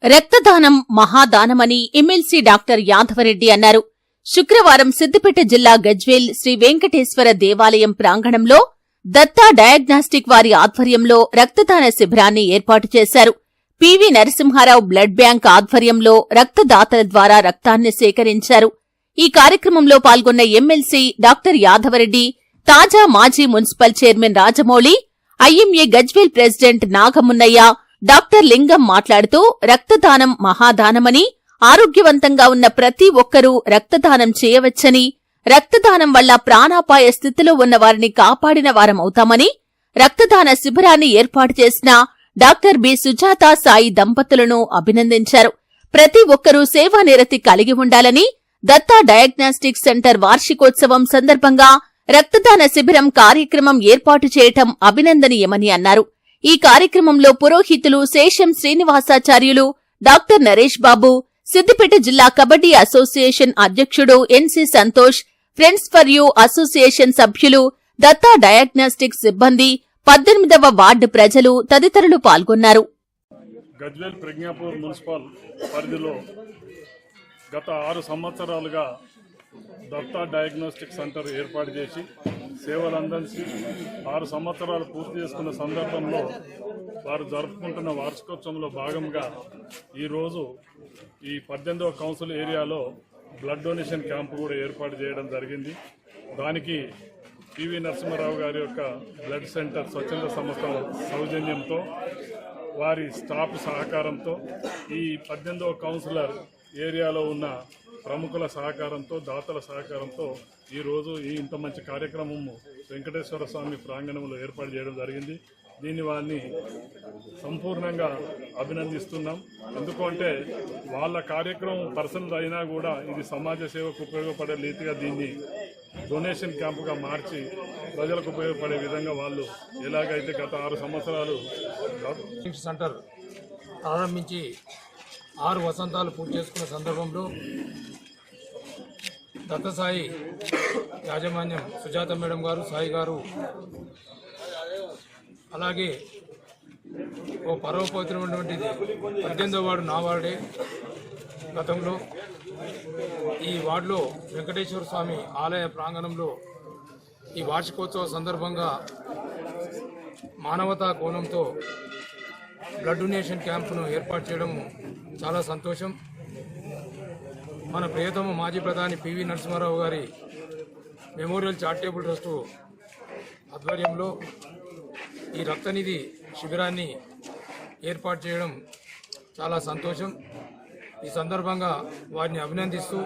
రక్తదానం మహాదానమని MLC doctor Yadava Reddy అన్నారు. శుక్రవారం సిద్దిపేట జిల్లా గజ్వేల్ శ్రీ వెంకటేశ్వర దేవాలయం ప్రాంగణంలో దత్తా డయాగ్నాస్టిక్ వారి ఆధ్వర్యంలో రక్తదాన శిబిరాన్ని ఏర్పాటు చేశారు. పివి నరసింహారావు బ్లడ్ బ్యాంక్ ఆధ్వర్యంలో రక్తదాతల ద్వారా రక్తాన్ని సేకరించారు. ఈ కార్యక్రమంలో పాల్గొన్న ఎమ్మెల్సీ డాక్టర్ యాదవరెడ్డి, తాజా మాజీ municipal chairman Rajamouli, IMA Gajwel president Nagamunnayya, doctor Lingam మాట్లాడుతూ రక్తదానం మహాదానమని, ఆరోగ్యవంతంగా ఉన్న ప్రతి ఒక్కరూ రక్తదానం చేయవచ్చని, రక్తదానం వల్ల ప్రాణాపాయ స్థితిలో ఉన్న వారిని కాపాడిన వారమవుతామని, రక్తదాన శిబిరాన్ని ఏర్పాటు చేసిన డాక్టర్ బి సుజాత సాయి దంపతులను అభినందించారు. ప్రతి ఒక్కరూ సేవానిరతి కలిగి ఉండాలని, దత్తా డయాగ్నాస్టిక్ సెంటర్ వార్షికోత్సవం సందర్భంగా రక్తదాన శిబిరం కార్యక్రమం ఏర్పాటు చేయటం అభినందనీయమని అన్నారు. ఈ కార్యక్రమంలో పురోహితులు శేషం శ్రీనివాసాచార్యులు, డాక్టర్ నరేష్ బాబు, సిద్దిపేట జిల్లా కబడ్డీ అసోసియేషన్ అధ్యక్షుడు NC Santosh, friends for you association సభ్యులు, దత్తా డయాగ్నాస్టిక్ సిబ్బంది, 18వ వార్డు ప్రజలు తదితరులు పాల్గొన్నారు. గజ్వేల్ ప్రజ్ఞాపూర్ మున్సిపల్ పరిధిలో గత 6 సంవత్సరాలుగా దత్తా డయాగ్నోస్టిక్ సెంటర్ ఏర్పాటు చేసి సేవలు అందించి 6 సంవత్సరాలు పూర్తి చేసుకున్న సందర్భంలో వారు జరుపుకుంటున్న వార్షికోత్సవంలో భాగంగా ఈరోజు ఈ 18వ కౌన్సిల్ ఏరియాలో బ్లడ్ డొనేషన్ క్యాంపు కూడా ఏర్పాటు చేయడం జరిగింది. దానికి పివి నరసింహారావు గారి యొక్క బ్లడ్ సెంటర్ స్వచ్ఛంద సంస్థ సౌజన్యంతో, వారి స్టాఫ్ సహకారంతో, ఈ 18వ కౌన్సిలర్ ఏరియాలో ఉన్న ప్రముఖుల సహకారంతో, దాతల సహకారంతో ఈరోజు ఇంత మంచి కార్యక్రమము వెంకటేశ్వర స్వామి ప్రాంగణంలో ఏర్పాటు చేయడం జరిగింది. దీన్ని వారిని సంపూర్ణంగా అభినందిస్తున్నాం. ఎందుకంటే వాళ్ళ కార్యక్రమం పర్సనల్ అయినా కూడా ఇది సమాజ సేవకు ఉపయోగపడే రీతిగా దీన్ని డొనేషన్ క్యాంపుగా మార్చి ప్రజలకు ఉపయోగపడే విధంగా వాళ్ళు ఎలాగైతే గత 6 సంవత్సరాలు సెంటర్ ప్రారంభించి 6 వసంతాలు పూర్తి చేసుకున్న సందర్భంలో దత్తసాయి యాజమాన్యం సుజాత మేడం గారు, సాయి గారు, అలాగే ఓ పరమపవిత్రమైనటువంటిది 18వ వార్డు నా వార్డే. గతంలో ఈ వార్డులో వెంకటేశ్వర స్వామి ఆలయ ప్రాంగణంలో ఈ వార్షికోత్సవ సందర్భంగా మానవతా కోణంతో బ్లడ్ డొనేషన్ క్యాంపును ఏర్పాటు చేయడం చాలా సంతోషం. మన ప్రియతమ మాజీ ప్రధాని పివి నరసింహారావు గారి మెమోరియల్ చారిటబుల్ ట్రస్టు ఆధ్వర్యంలో ఈ రక్తనిధి శిబిరాన్ని ఏర్పాటు చేయడం చాలా సంతోషం. ఈ సందర్భంగా వారిని అభినందిస్తూ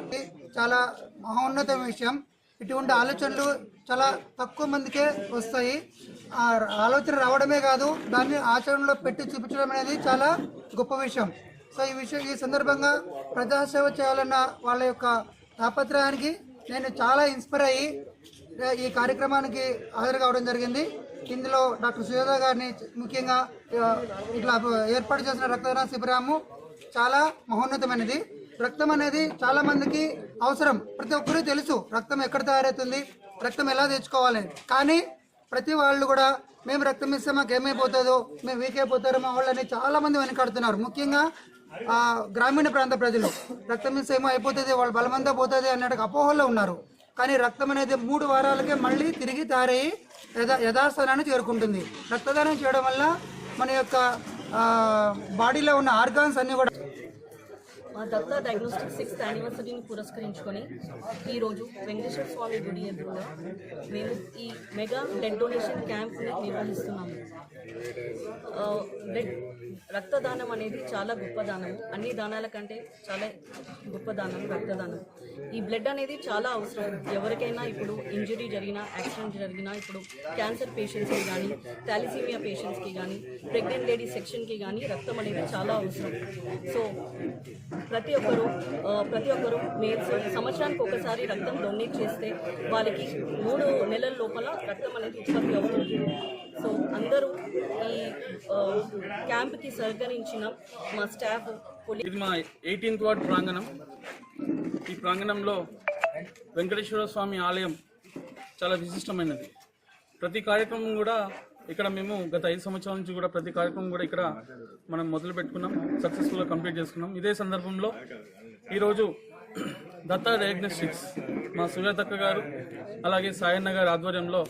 చాలా మహోన్నత విషయం. ఇటువంటి ఆలోచనలు చాలా తక్కువ మందికే వస్తాయి. ఆ ఆలోచన రావడమే కాదు, దాన్ని ఆచరణలో పెట్టి చూపించడం అనేది చాలా గొప్ప విషయం. సో ఈ సందర్భంగా ప్రజాసేవ చేయాలన్న వాళ్ళ యొక్క తాపత్రయానికి నేను చాలా ఇన్స్పైర్ అయ్యి ఈ కార్యక్రమానికి హాజరు కావడం జరిగింది. ఇందులో డాక్టర్ సుజాత గారిని ముఖ్యంగా ఇట్లా ఏర్పాటు చేసిన రక్తదాన శిబిరము చాలా మహోన్నతమైనది. రక్తం అనేది చాలా మందికి అవసరం. ప్రతి ఒక్కరూ తెలుసు రక్తం ఎక్కడ తయారవుతుంది, రక్తం ఎలా తెచ్చుకోవాలి. కానీ ప్రతి వాళ్ళు కూడా మేము రక్తం ఇస్తే మాకు ఏమైపోతుందో, మేము వీక్ అయిపోతారో మా వాళ్ళని చాలా మంది వెనకాడుతున్నారు. ముఖ్యంగా గ్రామీణ ప్రాంత ప్రజలు రక్తం ఇస్తే ఏమో అయిపోతుంది, వాళ్ళు బలమంతా పోతుంది అన్నట్టు అపోహల్లో ఉన్నారు. కానీ రక్తం అనేది 3 వారాలకే మళ్ళీ తిరిగి తయారయ్యి యథాస్థానాన్ని చేరుకుంటుంది. రక్తదానం చేయడం వల్ల మన యొక్క బాడీలో ఉన్న ఆర్గాన్స్ అన్నీ కూడా. మా దత్తా డయాగ్నోస్టిక్ 6th యానివర్సరీని పురస్కరించుకొని ఈరోజు వెంకటేశ్వర స్వామి గుడి ఎదురుగా మేము ఈ మెగా బ్లడ్ డొనేషన్ క్యాంప్ని నిర్వహిస్తున్నాము. రక్తదానం అనేది చాలా గొప్ప దానం. అన్ని దానాల కంటే చాలా గొప్ప దానం రక్తదానం. ఈ బ్లడ్ అనేది చాలా అవసరం. ఎవరికైనా ఇప్పుడు ఇంజరీ జరిగినా, యాక్సిడెంట్ జరిగినా, ఇప్పుడు క్యాన్సర్ పేషెంట్స్కి కానీ, థాలిసీమియా పేషెంట్స్కి కానీ, ప్రెగ్నెంట్ లేడీ సెక్షన్కి కానీ రక్తం అనేది చాలా అవసరం. సో ప్రతి ఒక్కరు మేల్స్ సంవత్సరానికి ఒకసారి రక్తం డొనేట్ చేస్తే వాళ్ళకి 3 నెలల లోపల రక్తం అనేది ఉత్పత్తి అవుతుంది. సో అందరూ ఈ క్యాంప్కి సహకరించిన మా స్టాఫ్. ఇది మా 18th వార్డ్ ప్రాంగణం. ఈ ప్రాంగణంలో వెంకటేశ్వర స్వామి ఆలయం చాలా విశిష్టమైనది. ప్రతి కార్యక్రమం కూడా ఇక్కడ మేము గత 5 సంవత్సరాల నుంచి కూడా ప్రతి కార్యక్రమం కూడా ఇక్కడ మనం మొదలు పెట్టుకున్నాం, సక్సెస్ఫుల్గా కంప్లీట్ చేసుకున్నాం. ఇదే సందర్భంలో ఈరోజు దత్తా డయాగ్నోస్టిక్స్ మా సుజాతక్క గారు అలాగే సాయన్న గారి ఆధ్వర్యంలో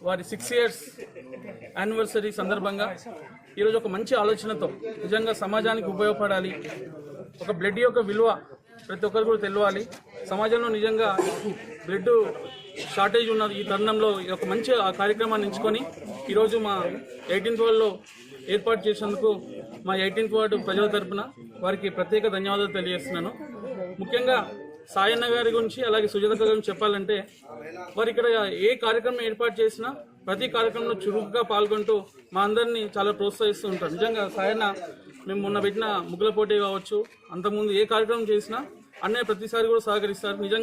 వారి 6 years యానివర్సరీ సందర్భంగా ఈరోజు ఒక మంచి ఆలోచనతో నిజంగా సమాజానికి ఉపయోగపడాలి, ఒక బ్లడ్ యొక్క విలువ ప్రతి ఒక్కరు కూడా తెలియాలి, సమాజంలో నిజంగా బ్లడ్ షార్టేజ్ ఉన్న ఈ తరుణంలో ఒక మంచి కార్యక్రమాన్ని ఎంచుకొని ఈరోజు మా 18th వార్డులో ఏర్పాటు చేసినందుకు మా 18th వార్డు ప్రజల తరపున వారికి ప్రత్యేక ధన్యవాదాలు తెలియజేస్తున్నాను. ముఖ్యంగా సాయన్న గారి గురించి అలాగే సుజాత గురించి చెప్పాలంటే వారు ఇక్కడ ఏ కార్యక్రమం ఏర్పాటు చేసినా ప్రతి కార్యక్రమంలో చురుకుగా పాల్గొంటూ మా అందరినీ చాలా ప్రోత్సహిస్తూ ఉంటారు. నిజంగా సాయన్న మేము మొన్న పెట్టిన ముగ్గుల పోటీ కావచ్చు, అంతకుముందు ఏ కార్యక్రమం చేసినా అన్నయ్య ప్రతిసారి కూడా సహకరిస్తారు. నిజంగా